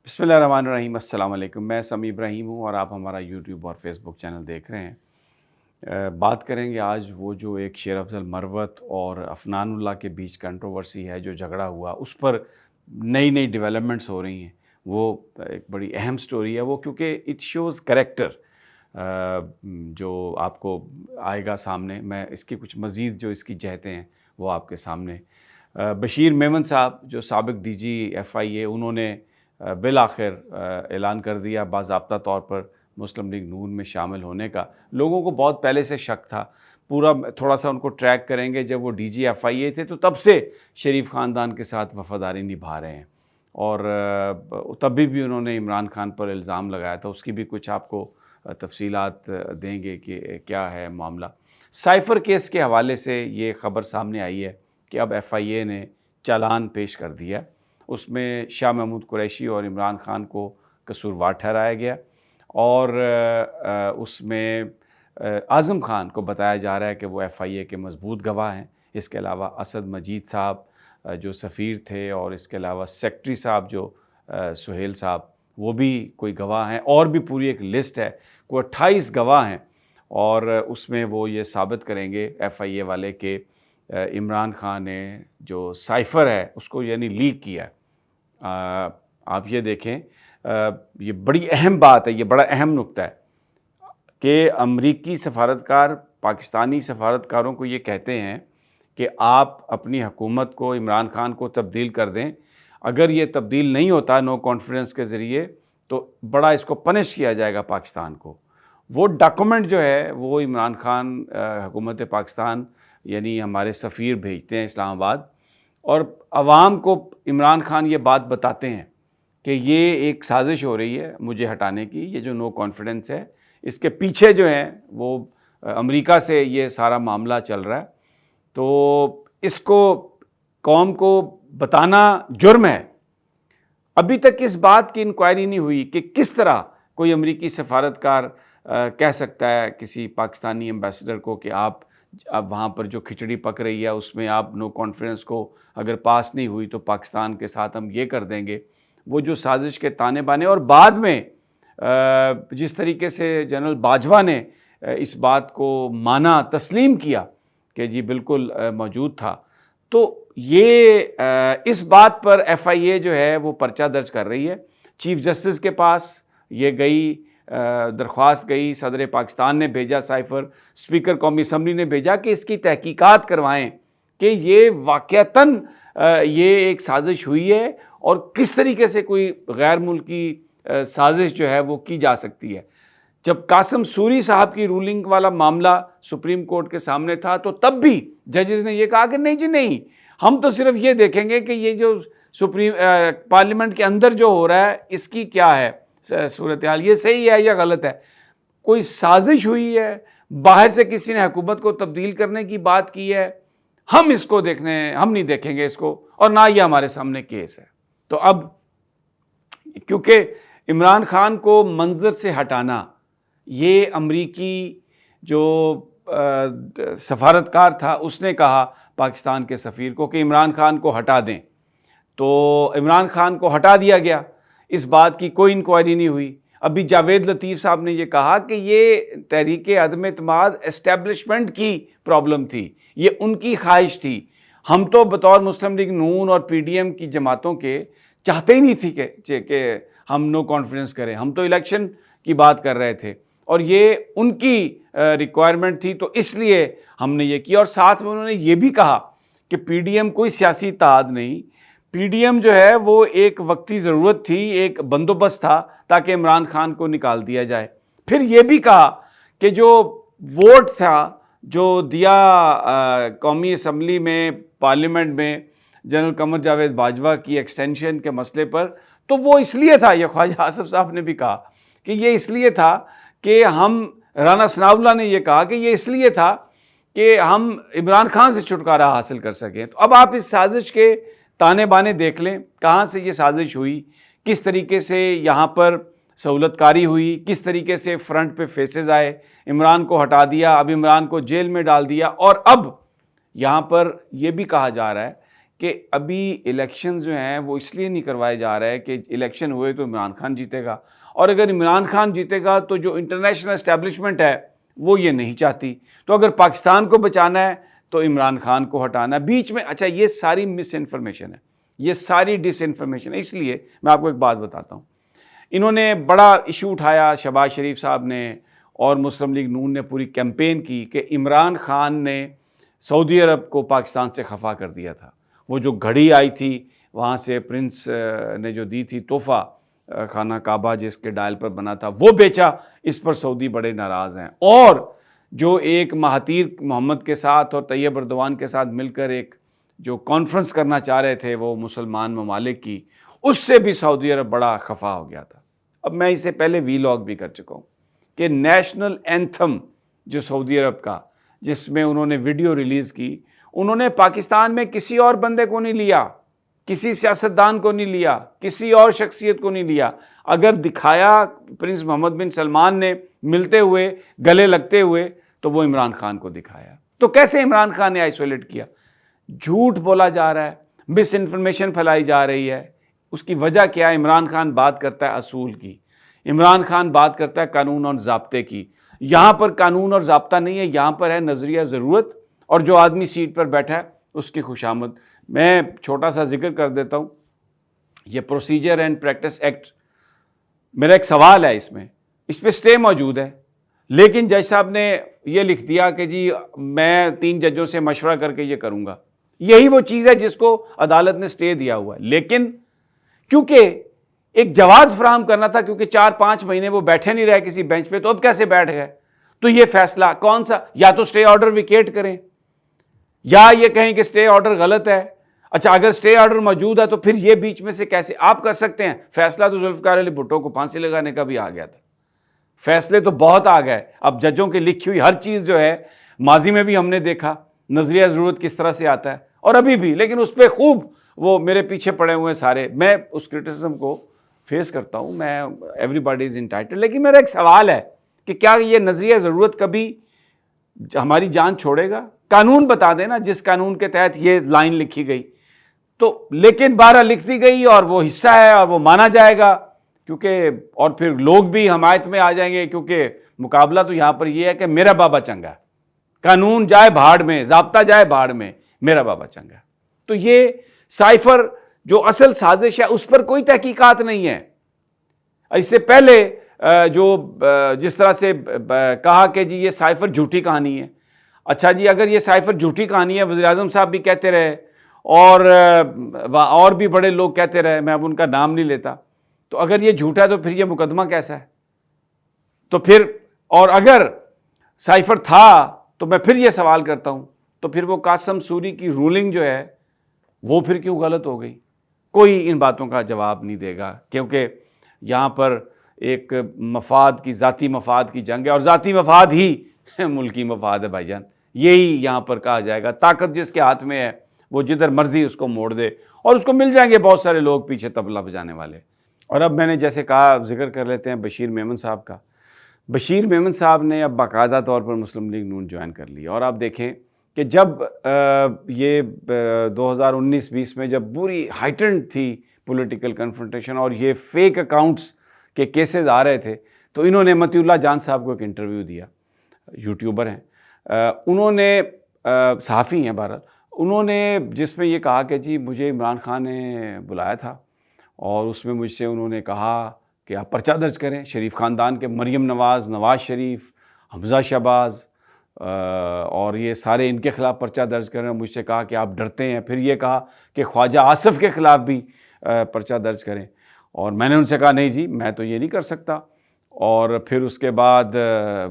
بسم اللہ الرحمن الرحیم۔ السلام علیکم، میں سمیع ابراہیم ہوں اور آپ ہمارا یوٹیوب اور فیس بک چینل دیکھ رہے ہیں۔ بات کریں گے آج وہ جو ایک شیر افضل مروت اور عفنان اللہ کے بیچ کنٹروورسی ہے، جو جھگڑا ہوا، اس پر نئی ڈیولپمنٹس ہو رہی ہیں۔ وہ ایک بڑی اہم سٹوری ہے وہ، کیونکہ اٹ شوز کریکٹر جو آپ کو آئے گا سامنے۔ میں اس کی کچھ مزید جو اس کی جہتیں ہیں وہ آپ کے سامنے۔ بشیر میمن صاحب جو سابق ڈی جی ایف آئی اے، انہوں نے بالآخر اعلان کر دیا باضابطہ طور پر مسلم لیگ نون میں شامل ہونے کا۔ لوگوں کو بہت پہلے سے شک تھا، پورا تھوڑا سا ان کو ٹریک کریں گے، جب وہ ڈی جی ایف آئی اے تھے تو تب سے شریف خاندان کے ساتھ وفاداری نبھا رہے ہیں، اور تبھی بھی انہوں نے عمران خان پر الزام لگایا تھا۔ اس کی بھی کچھ آپ کو تفصیلات دیں گے کہ کیا ہے معاملہ۔ سائفر کیس کے حوالے سے یہ خبر سامنے آئی ہے کہ اب ایف آئی اے نے چالان پیش کر دیا۔ اس میں شاہ محمود قریشی اور عمران خان کو قصوروار ٹھہرایا گیا، اور اس میں اعظم خان کو بتایا جا رہا ہے کہ وہ ایف آئی اے کے مضبوط گواہ ہیں۔ اس کے علاوہ اسد مجید صاحب جو سفیر تھے، اور اس کے علاوہ سیکٹری صاحب جو سہیل صاحب، وہ بھی کوئی گواہ ہیں، اور بھی پوری ایک لسٹ ہے، کوئی 28 گواہ ہیں، اور اس میں وہ یہ ثابت کریں گے ایف آئی اے والے کہ عمران خان نے جو سائفر ہے اس کو یعنی لیک کیا ہے۔ آپ یہ دیکھیں، یہ بڑی اہم بات ہے، یہ بڑا اہم نکتہ ہے کہ امریکی سفارتکار پاکستانی سفارتکاروں کو یہ کہتے ہیں کہ آپ اپنی حکومت کو، عمران خان کو تبدیل کر دیں۔ اگر یہ تبدیل نہیں ہوتا نو کانفیڈنس کے ذریعے، تو بڑا اس کو پنش کیا جائے گا پاکستان کو۔ وہ ڈاکومنٹ جو ہے وہ عمران خان حکومت پاکستان یعنی ہمارے سفیر بھیجتے ہیں اسلام آباد، اور عوام کو عمران خان یہ بات بتاتے ہیں کہ یہ ایک سازش ہو رہی ہے مجھے ہٹانے کی، یہ جو نو کانفیڈنس ہے اس کے پیچھے جو ہیں وہ امریکہ سے یہ سارا معاملہ چل رہا ہے۔ تو اس کو قوم کو بتانا جرم ہے۔ ابھی تک اس بات کی انکوائری نہیں ہوئی کہ کس طرح کوئی امریکی سفارتکار کہہ سکتا ہے کسی پاکستانی ایمبیسڈر کو کہ آپ اب وہاں پر جو کھچڑی پک رہی ہے اس میں آپ نو کانفیڈنس کو اگر پاس نہیں ہوئی تو پاکستان کے ساتھ ہم یہ کر دیں گے۔ وہ جو سازش کے تانے بانے، اور بعد میں جس طریقے سے جنرل باجوہ نے اس بات کو مانا، تسلیم کیا کہ جی بالکل موجود تھا، تو یہ اس بات پر ایف آئی اے جو ہے وہ پرچہ درج کر رہی ہے۔ چیف جسٹس کے پاس یہ گئی، درخواست گئی، صدر پاکستان نے بھیجا سائفر، اسپیکر قومی اسمبلی نے بھیجا کہ اس کی تحقیقات کروائیں کہ یہ واقعتاً یہ ایک سازش ہوئی ہے، اور کس طریقے سے کوئی غیر ملکی سازش جو ہے وہ کی جا سکتی ہے۔ جب قاسم سوری صاحب کی رولنگ والا معاملہ سپریم کورٹ کے سامنے تھا تو تب بھی ججز نے یہ کہا کہ نہیں جی نہیں، ہم تو صرف یہ دیکھیں گے کہ یہ جو پارلیمنٹ کے اندر جو ہو رہا ہے اس کی کیا ہے صورتحال، یہ صحیح ہے یا غلط ہے۔ کوئی سازش ہوئی ہے، باہر سے کسی نے حکومت کو تبدیل کرنے کی بات کی ہے، ہم اس کو ہم نہیں دیکھیں گے اس کو، اور نہ یہ ہمارے سامنے کیس ہے۔ تو اب کیونکہ عمران خان کو منظر سے ہٹانا، یہ امریکی جو سفارتکار تھا اس نے کہا پاکستان کے سفیر کو کہ عمران خان کو ہٹا دیں، تو عمران خان کو ہٹا دیا گیا۔ اس بات کی کوئی انکوائری نہیں ہوئی۔ ابھی جاوید لطیف صاحب نے یہ کہا کہ یہ تحریک عدم اعتماد اسٹیبلشمنٹ کی پرابلم تھی، یہ ان کی خواہش تھی۔ ہم تو بطور مسلم لیگ نون اور پی ڈی ایم کی جماعتوں کے چاہتے ہی نہیں تھی کہ ہم نو کانفیڈنس کریں، ہم تو الیکشن کی بات کر رہے تھے، اور یہ ان کی ریکوائرمنٹ تھی، تو اس لیے ہم نے یہ کیا۔ اور ساتھ میں انہوں نے یہ بھی کہا کہ پی ڈی ایم کوئی سیاسی اتحاد نہیں، پی ڈی ایم جو ہے وہ ایک وقتی ضرورت تھی، ایک بندوبست تھا تاکہ عمران خان کو نکال دیا جائے۔ پھر یہ بھی کہا کہ جو ووٹ تھا جو دیا قومی اسمبلی میں، پارلیمنٹ میں، جنرل قمر جاوید باجوہ کی ایکسٹینشن کے مسئلے پر، تو وہ اس لیے تھا، یہ خواجہ آصف صاحب نے بھی کہا کہ یہ اس لیے تھا کہ رانا ثناء اللہ نے یہ کہا کہ یہ اس لیے تھا کہ ہم عمران خان سے چھٹکارا حاصل کر سکیں۔ تو اب آپ اس سازش کے تانے بانے دیکھ لیں، کہاں سے یہ سازش ہوئی، کس طریقے سے یہاں پر سہولت کاری ہوئی، کس طریقے سے فرنٹ پہ فیسز آئے، عمران کو ہٹا دیا، اب عمران کو جیل میں ڈال دیا، اور اب یہاں پر یہ بھی کہا جا رہا ہے کہ ابھی الیکشن جو ہیں وہ اس لیے نہیں کروائے جا رہے کہ الیکشن ہوئے تو عمران خان جیتے گا، اور اگر عمران خان جیتے گا تو جو انٹرنیشنل اسٹیبلشمنٹ ہے وہ یہ نہیں چاہتی، تو اگر پاکستان کو بچانا ہے تو عمران خان کو ہٹانا بیچ میں۔ اچھا یہ ساری مس انفارمیشن ہے، یہ ساری ڈس انفارمیشن ہے۔ اس لیے میں آپ کو ایک بات بتاتا ہوں، انہوں نے بڑا ایشو اٹھایا شہباز شریف صاحب نے اور مسلم لیگ نون نے پوری کیمپین کی کہ عمران خان نے سعودی عرب کو پاکستان سے خفا کر دیا تھا، وہ جو گھڑی آئی تھی وہاں سے پرنس نے جو دی تھی تحفہ خانہ کعبہ جس کے ڈائل پر بنا تھا وہ بیچا، اس پر سعودی بڑے ناراض ہیں، اور جو ایک مہاتیر محمد کے ساتھ اور طیب اردوان کے ساتھ مل کر ایک جو کانفرنس کرنا چاہ رہے تھے وہ مسلمان ممالک کی، اس سے بھی سعودی عرب بڑا خفا ہو گیا تھا۔ اب میں اس سے پہلے وی لاگ بھی کر چکا ہوں کہ نیشنل اینتھم جو سعودی عرب کا، جس میں انہوں نے ویڈیو ریلیز کی، انہوں نے پاکستان میں کسی اور بندے کو نہیں لیا، کسی سیاستدان کو نہیں لیا، کسی اور شخصیت کو نہیں لیا، اگر دکھایا پرنس محمد بن سلمان نے ملتے ہوئے گلے لگتے ہوئے تو وہ عمران خان کو دکھایا۔ تو کیسے عمران خان نے آئسولیٹ کیا؟ جھوٹ بولا جا رہا ہے، مس انفارمیشن پھیلائی جا رہی ہے۔ اس کی وجہ کیا ہے؟ عمران خان بات کرتا ہے اصول کی، عمران خان بات کرتا ہے قانون اور ضابطے کی۔ یہاں پر قانون اور ضابطہ نہیں ہے، یہاں پر ہے نظریہ ضرورت، اور جو آدمی سیٹ پر بیٹھا ہے اس کی خوشامد۔ میں چھوٹا سا ذکر کر دیتا ہوں، یہ پروسیجر اینڈ پریکٹس ایکٹ، میرا ایک سوال ہے اس پہ سٹے موجود ہے، لیکن جج صاحب نے یہ لکھ دیا کہ جی میں 3 ججوں سے مشورہ کر کے یہ کروں گا۔ یہی وہ چیز ہے جس کو عدالت نے سٹے دیا ہوا ہے، لیکن کیونکہ ایک جواز فراہم کرنا تھا، کیونکہ 4-5 مہینے وہ بیٹھے نہیں رہے کسی بینچ پہ، تو اب کیسے بیٹھ گئے؟ تو یہ فیصلہ کون سا؟ یا تو سٹے آرڈر ویکیٹ کریں، یا یہ کہیں کہ سٹے آرڈر غلط ہے۔ اچھا اگر سٹے آرڈر موجود ہے تو پھر یہ بیچ میں سے کیسے آپ کر سکتے ہیں؟ فیصلہ تو ذوالفقار علی بھٹو کو پھانسی لگانے کا بھی آ گیا تھا، فیصلے تو بہت آ گئے۔ اب ججوں کی لکھی ہوئی ہر چیز جو ہے، ماضی میں بھی ہم نے دیکھا نظریہ ضرورت کس طرح سے آتا ہے، اور ابھی بھی، لیکن اس پہ خوب وہ میرے پیچھے پڑے ہوئے سارے، میں اس کرٹیسزم کو فیس کرتا ہوں، میں ایوری باڈی از انٹائٹلڈ، لیکن میرا ایک سوال ہے کہ کیا یہ نظریہ ضرورت کبھی ہماری جان چھوڑے گا؟ قانون بتا دینا جس قانون کے تحت یہ لائن لکھی گئی، تو لیکن 12 لکھ دی گئی اور وہ حصہ ہے اور وہ مانا جائے گا، کیونکہ اور پھر لوگ بھی حمایت میں آ جائیں گے، کیونکہ مقابلہ تو یہاں پر یہ ہے کہ میرا بابا چنگا ہے، قانون جائے بھاڑ میں، ضابطہ جائے بھاڑ میں، میرا بابا چنگا ہے۔ تو یہ سائفر جو اصل سازش ہے اس پر کوئی تحقیقات نہیں ہے۔ اس سے پہلے جو جس طرح سے کہا کہ جی یہ سائفر جھوٹی کہانی ہے، اچھا جی اگر یہ سائفر جھوٹی کہانی ہے، وزیر اعظم صاحب بھی کہتے رہے اور بھی بڑے لوگ کہتے رہے، میں اب ان کا نام نہیں لیتا، تو اگر یہ جھوٹا ہے تو پھر یہ مقدمہ کیسا ہے؟ تو پھر اور اگر سائفر تھا تو میں پھر یہ سوال کرتا ہوں، تو پھر وہ قاسم سوری کی رولنگ جو ہے وہ پھر کیوں غلط ہو گئی؟ کوئی ان باتوں کا جواب نہیں دے گا، کیونکہ یہاں پر ایک مفاد کی، ذاتی مفاد کی جنگ ہے، اور ذاتی مفاد ہی ملکی مفاد ہے بھائی جان، یہی یہاں پر کہا جائے گا۔ طاقت جس کے ہاتھ میں ہے وہ جدھر مرضی اس کو موڑ دے، اور اس کو مل جائیں گے بہت سارے لوگ پیچھے طبلہ بجانے والے۔ اور اب میں نے جیسے کہا، ذکر کر لیتے ہیں بشیر میمن صاحب کا۔ بشیر میمن صاحب نے اب باقاعدہ طور پر مسلم لیگ نون جوائن کر لی، اور آپ دیکھیں کہ جب یہ 2019-20 میں جب پوری ہائٹنڈ تھی پولیٹیکل کنفرنٹیشن اور یہ فیک اکاؤنٹس کے کیسز آ رہے تھے، تو انہوں نے متی اللہ جان صاحب کو ایک انٹرویو دیا، یوٹیوبر ہیں، انہوں نے صحافی ہیں بہرحال، انہوں نے جس میں یہ کہا کہ جی مجھے عمران خان نے بلایا تھا اور اس میں مجھ سے انہوں نے کہا کہ آپ پرچہ درج کریں، شریف خاندان کے مریم نواز، نواز شریف، حمزہ شہباز اور یہ سارے ان کے خلاف پرچہ درج کریں، مجھ سے کہا کہ آپ ڈرتے ہیں، پھر یہ کہا کہ خواجہ آصف کے خلاف بھی پرچہ درج کریں، اور میں نے ان سے کہا نہیں جی میں تو یہ نہیں کر سکتا، اور پھر اس کے بعد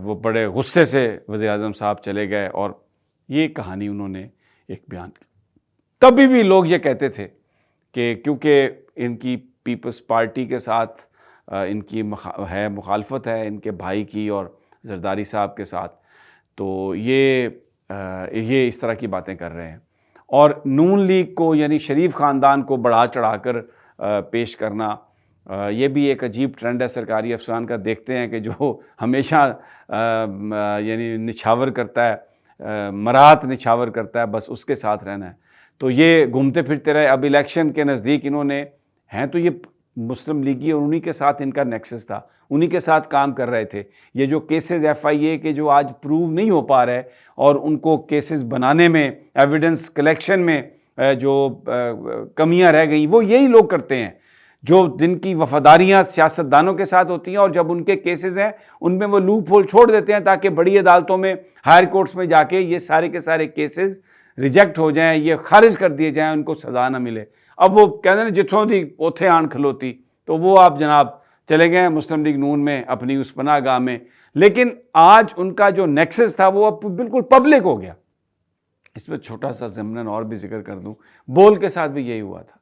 وہ بڑے غصے سے وزیر اعظم صاحب چلے گئے، اور یہ کہانی انہوں نے ایک بیان کی۔ تبھی بھی لوگ یہ کہتے تھے کہ کیونکہ ان کی پیپلز پارٹی کے ساتھ ان کی مخالفت ہے، ان کے بھائی کی اور زرداری صاحب کے ساتھ، تو یہ اس طرح کی باتیں کر رہے ہیں، اور نون لیگ کو یعنی شریف خاندان کو بڑھا چڑھا کر پیش کرنا، یہ بھی ایک عجیب ٹرینڈ ہے سرکاری افسران کا۔ دیکھتے ہیں کہ جو ہمیشہ یعنی نچھاور کرتا ہے، مرات نچھاور کرتا ہے، بس اس کے ساتھ رہنا ہے۔ تو یہ گھومتے پھرتے رہے. اب الیکشن کے نزدیک انہوں نے ہیں تو یہ مسلم لیگی اور انہی کے ساتھ ان کا نیکسس تھا, انہی کے ساتھ کام کر رہے تھے. یہ جو کیسز ایف آئی اے کے جو آج پروو نہیں ہو پا رہے اور ان کو کیسز بنانے میں, ایویڈنس کلیکشن میں جو کمیاں رہ گئیں, وہ یہی لوگ کرتے ہیں جو جن کی وفاداریاں سیاستدانوں کے ساتھ ہوتی ہیں, اور جب ان کے کیسز ہیں ان میں وہ لوپ ہول چھوڑ دیتے ہیں تاکہ بڑی عدالتوں میں, ہائر کورٹس میں جا کے یہ سارے کے سارے کیسز ریجیکٹ ہو جائیں, یہ خارج کر دیے جائیں, ان کو سزا نہ ملے. اب وہ کہتے ہیں جتھوں دی اوتھے آن کھلوتی, تو وہ آپ جناب چلے گئے مسلم لیگ نون میں اپنی اس پناہ گاہ میں. لیکن آج ان کا جو نیکسس تھا وہ اب بالکل پبلک ہو گیا. اس میں چھوٹا سا ضمناً اور بھی ذکر کر دوں, بول کے ساتھ بھی یہی ہوا تھا.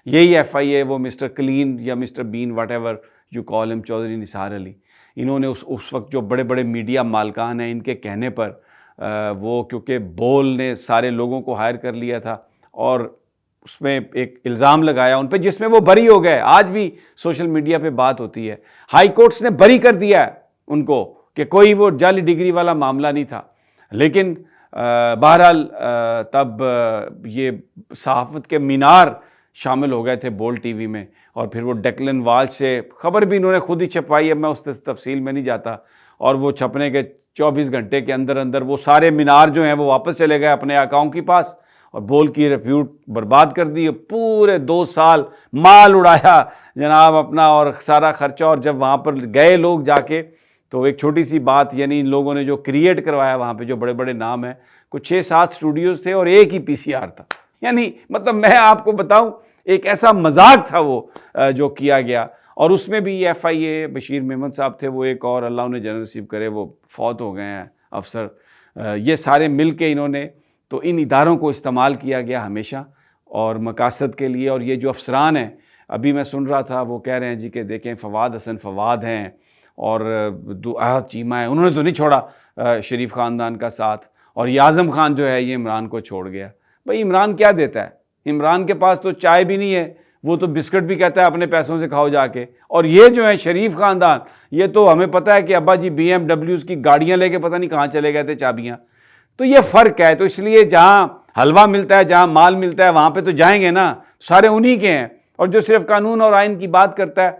یہی ایف آئی اے, وہ مسٹر کلین یا Mr Bean whatever you call ہم, چودھری نثار علی, انہوں نے اس وقت جو بڑے بڑے میڈیا مالکان ہیں ان کے کہنے پر وہ کیونکہ بول نے سارے لوگوں کو ہائر کر لیا تھا اور اس میں ایک الزام لگایا ان پہ جس میں وہ بری ہو گئے. آج بھی سوشل میڈیا پہ بات ہوتی ہے, ہائی کورٹس نے بری کر دیا ہے ان کو کہ کوئی وہ جعلی ڈگری والا معاملہ نہیں تھا. لیکن بہرحال تب یہ صحافت کے مینار شامل ہو گئے تھے بول ٹی وی میں, اور پھر وہ ڈیکلن والش سے خبر بھی انہوں نے خود ہی چھپائی ہے, میں اس تفصیل میں نہیں جاتا, اور وہ چھپنے کے 24 گھنٹے کے اندر اندر وہ سارے مینار جو ہیں وہ واپس چلے گئے اپنے اکاؤنٹ کے پاس, اور بول کی ریپیوٹ برباد کر دی. پورے 2 سال مال اڑایا جناب اپنا اور سارا خرچہ, اور جب وہاں پر گئے لوگ جا کے تو ایک چھوٹی سی بات, یعنی ان لوگوں نے جو کریٹ کروایا وہاں پہ جو بڑے بڑے نام ہیں, کچھ 6-7 اسٹوڈیوز تھے اور ایک ہی پی سی آر تھا. یعنی مطلب میں آپ کو بتاؤں ایک ایسا مذاق تھا وہ جو کیا گیا. اور اس میں بھی ایف آئی اے بشیر محمد صاحب تھے, وہ ایک اور اللہ انہیں جنت نصیب کرے, وہ فوت ہو گئے ہیں افسر. یہ سارے مل کے انہوں نے, تو ان اداروں کو استعمال کیا گیا ہمیشہ اور مقاصد کے لیے. اور یہ جو افسران ہیں, ابھی میں سن رہا تھا وہ کہہ رہے ہیں جی کہ دیکھیں فواد حسن فواد ہیں اور احد چیمہ ہیں, انہوں نے تو نہیں چھوڑا شریف خاندان کا ساتھ, اور یہ اعظم خان جو ہے یہ عمران کو چھوڑ گیا. بھئی عمران کیا دیتا ہے؟ عمران کے پاس تو چائے بھی نہیں ہے, وہ تو بسکٹ بھی کہتا ہے اپنے پیسوں سے کھاؤ جا کے. اور یہ جو ہے شریف خاندان, یہ تو ہمیں پتہ ہے کہ ابا جی بی ایم ڈبلیوز کی گاڑیاں لے کے پتہ نہیں کہاں چلے گئے تھے چابیاں. تو یہ فرق ہے. تو اس لیے جہاں حلوہ ملتا ہے, جہاں مال ملتا ہے, وہاں پہ تو جائیں گے نا, سارے انہی کے ہیں. اور جو صرف قانون اور آئین کی بات کرتا ہے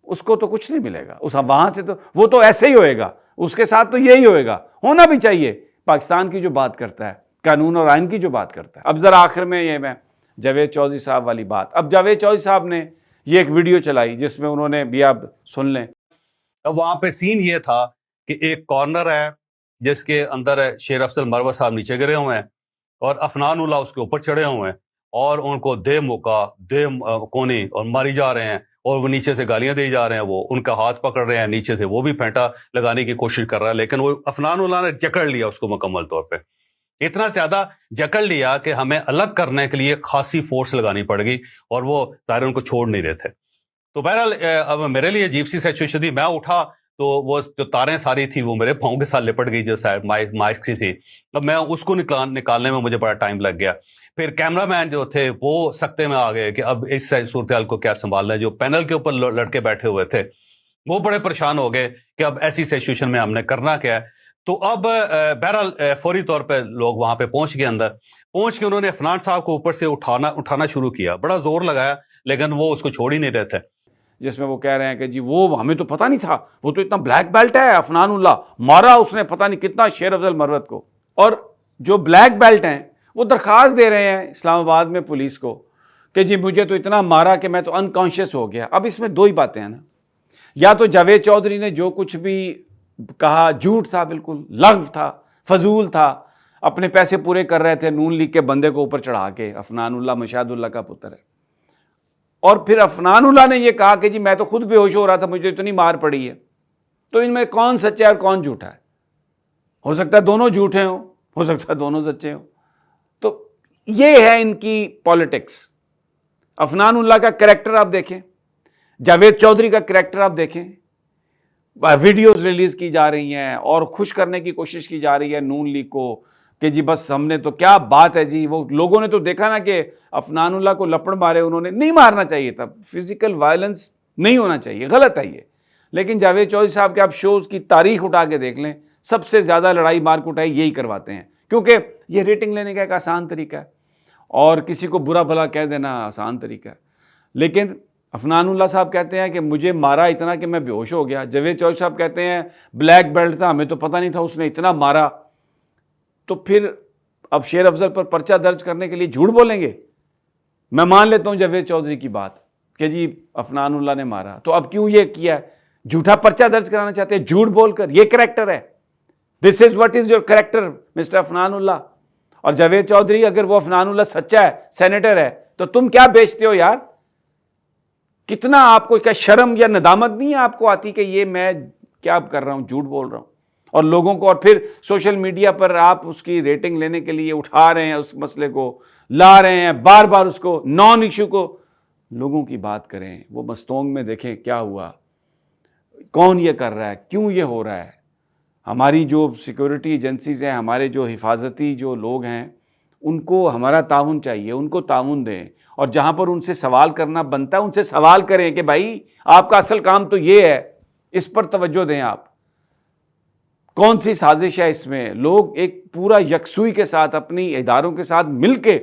اس کو تو کچھ نہیں ملے گا, اس وہاں سے تو وہ تو ایسے ہی ہوئے گا, اس کے ساتھ تو یہی ہوئے گا, ہونا بھی چاہیے. پاکستان کی جو بات کرتا ہے, قانون اور آئین کی جو بات کرتا ہے. اب ذرا آخر میں یہ میں جاوید چودھری صاحب والی بات, اب جاوید چودھری صاحب نے یہ ایک ویڈیو چلائی جس میں انہوں نے بھی, آپ سن لیں. اب وہاں پہ سین یہ تھا کہ ایک کارنر ہے جس کے اندر شیر افضل مروت صاحب نیچے گرے ہوئے ہیں اور افنان اللہ اس کے اوپر چڑھے ہوئے ہیں, اور ان کو دے موقع دے کونی اور ماری جا رہے ہیں, اور وہ نیچے سے گالیاں دی جا رہے ہیں, وہ ان کا ہاتھ پکڑ رہے ہیں نیچے سے, وہ بھی پھینٹا لگانے کی کوشش کر رہا ہے. لیکن وہ افنان اللہ نے جکڑ لیا اس کو مکمل طور پہ, اتنا زیادہ جکڑ لیا کہ ہمیں الگ کرنے کے لیے خاصی فورس لگانی پڑ گئی, اور وہ ظاہر ان کو چھوڑ نہیں رہے تھے. تو بہرحال اب میرے لیے عجیب سی سچویشن تھی. میں اٹھا تو وہ جو تاریں ساری تھی وہ میرے پاؤں کے ساتھ لپٹ گئی, جو مائک سی تھی. اب میں اس کو نکالنے میں مجھے بڑا ٹائم لگ گیا. پھر کیمرہ مین جو تھے وہ سکتے میں آ گئے کہ اب اس صورتحال کو کیا سنبھالنا ہے. جو پینل کے اوپر لڑکے بیٹھے ہوئے تھے وہ بڑے پریشان ہو گئے کہ اب ایسی سچویشن میں ہم نے کرنا کیا ہے. تو اب بہرحال فوری طور پہ لوگ وہاں پہ پہنچ گئے, اندر پہنچ کے انہوں نے افنان صاحب کو اوپر سے اٹھانا شروع کیا, بڑا زور لگایا, لیکن وہ اس کو چھوڑ ہی نہیں رہے تھے. جس میں وہ کہہ رہے ہیں کہ جی وہ ہمیں تو پتہ نہیں تھا, وہ تو اتنا بلیک بیلٹ ہے, افنان اللہ مارا اس نے پتہ نہیں کتنا شیر افضل مروت کو. اور جو بلیک بیلٹ ہیں وہ درخواست دے رہے ہیں اسلام آباد میں پولیس کو کہ جی مجھے تو اتنا مارا کہ میں تو انکانشیس ہو گیا. اب اس میں 2 ہی باتیں ہیں نا, یا تو جاوید چودھری نے جو کچھ بھی کہا جھوٹ تھا, بالکل لغو تھا, فضول تھا, اپنے پیسے پورے کر رہے تھے نون لیگ کے بندے کو اوپر چڑھا کے. افنان اللہ مشاہد اللہ کا پتر ہے. اور پھر افنان اللہ نے یہ کہا کہ جی میں تو خود بے ہوش ہو رہا تھا, مجھے اتنی مار پڑی ہے. تو ان میں کون سچا ہے اور کون جھوٹا ہے؟ ہو سکتا ہے دونوں جھوٹے ہوں, ہو سکتا ہے دونوں سچے ہوں. تو یہ ہے ان کی پالیٹکس. افنان اللہ کا کریکٹر آپ دیکھیں, جاوید چودھری کا کریکٹر آپ دیکھیں, ویڈیوز ریلیز کی جا رہی ہیں اور خوش کرنے کی کوشش کی جا رہی ہے نون لیگ کو کہ جی بس ہم نے تو کیا بات ہے جی. وہ لوگوں نے تو دیکھا نا کہ افنان اللہ کو لپڑ مارے, انہوں نے نہیں مارنا چاہیے تھا, فزیکل وائلنس نہیں ہونا چاہیے, غلط ہے یہ. لیکن جاوید چودھری صاحب کے آپ شوز کی تاریخ اٹھا کے دیکھ لیں, سب سے زیادہ لڑائی مار کٹائی یہی کرواتے ہیں, کیونکہ یہ ریٹنگ لینے کا ایک آسان طریقہ ہے. اور کسی کو برا بھلا کہہ دینا آسان طریقہ ہے. لیکن عفنان اللہ صاحب کہتے ہیں کہ مجھے مارا اتنا کہ میں بے ہوش ہو گیا. جاوید چودھری صاحب کہتے ہیں بلیک بیلٹ تھا, ہمیں تو پتہ نہیں تھا, اس نے اتنا مارا. تو پھر اب شیر افضل پر پرچہ درج کرنے کے لیے جھوٹ بولیں گے؟ میں مان لیتا ہوں جاوید چودھری کی بات کہ جی عفنان اللہ نے مارا, تو اب کیوں یہ کیا ہے؟ جھوٹا پرچہ درج کرانا چاہتے ہیں جھوٹ بول کر. یہ کریکٹر ہے. This is what is your character mister Afnan Ullah. اور جاوید چودھری اگر وہ عفنان اللہ سچا ہے, سینیٹر ہے, تو تم کیا بیچتے ہو یار؟ کتنا آپ کو کیا شرم یا ندامت نہیں ہے آپ کو آتی کہ یہ میں کیا کر رہا ہوں, جھوٹ بول رہا ہوں. اور لوگوں کو, اور پھر سوشل میڈیا پر آپ اس کی ریٹنگ لینے کے لیے اٹھا رہے ہیں, اس مسئلے کو لا رہے ہیں, بار بار اس کو نان ایشو کو. لوگوں کی بات کریں. وہ مستونگ میں دیکھیں کیا ہوا, کون یہ کر رہا ہے, کیوں یہ ہو رہا ہے. ہماری جو سیکورٹی ایجنسیز ہیں, ہمارے جو حفاظتی جو لوگ ہیں, ان کو ہمارا تعاون چاہیے, ان کو تعاون دیں. اور جہاں پر ان سے سوال کرنا بنتا ہے ان سے سوال کریں کہ بھائی آپ کا اصل کام تو یہ ہے, اس پر توجہ دیں. آپ کون سی سازش ہے اس میں؟ لوگ ایک پورا یکسوئی کے ساتھ اپنی اداروں کے ساتھ مل کے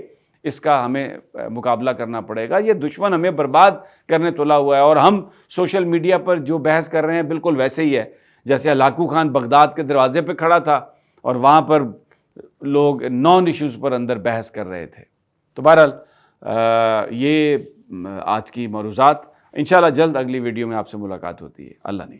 اس کا ہمیں مقابلہ کرنا پڑے گا. یہ دشمن ہمیں برباد کرنے تلا ہوا ہے. اور ہم سوشل میڈیا پر جو بحث کر رہے ہیں بالکل ویسے ہی ہے جیسے ہلاکو خان بغداد کے دروازے پہ کھڑا تھا اور وہاں پر لوگ نان ایشوز پر اندر بحث کر رہے تھے. تو بہرحال یہ آج کی موضوعات. انشاءاللہ جلد اگلی ویڈیو میں آپ سے ملاقات ہوتی ہے. اللہ نے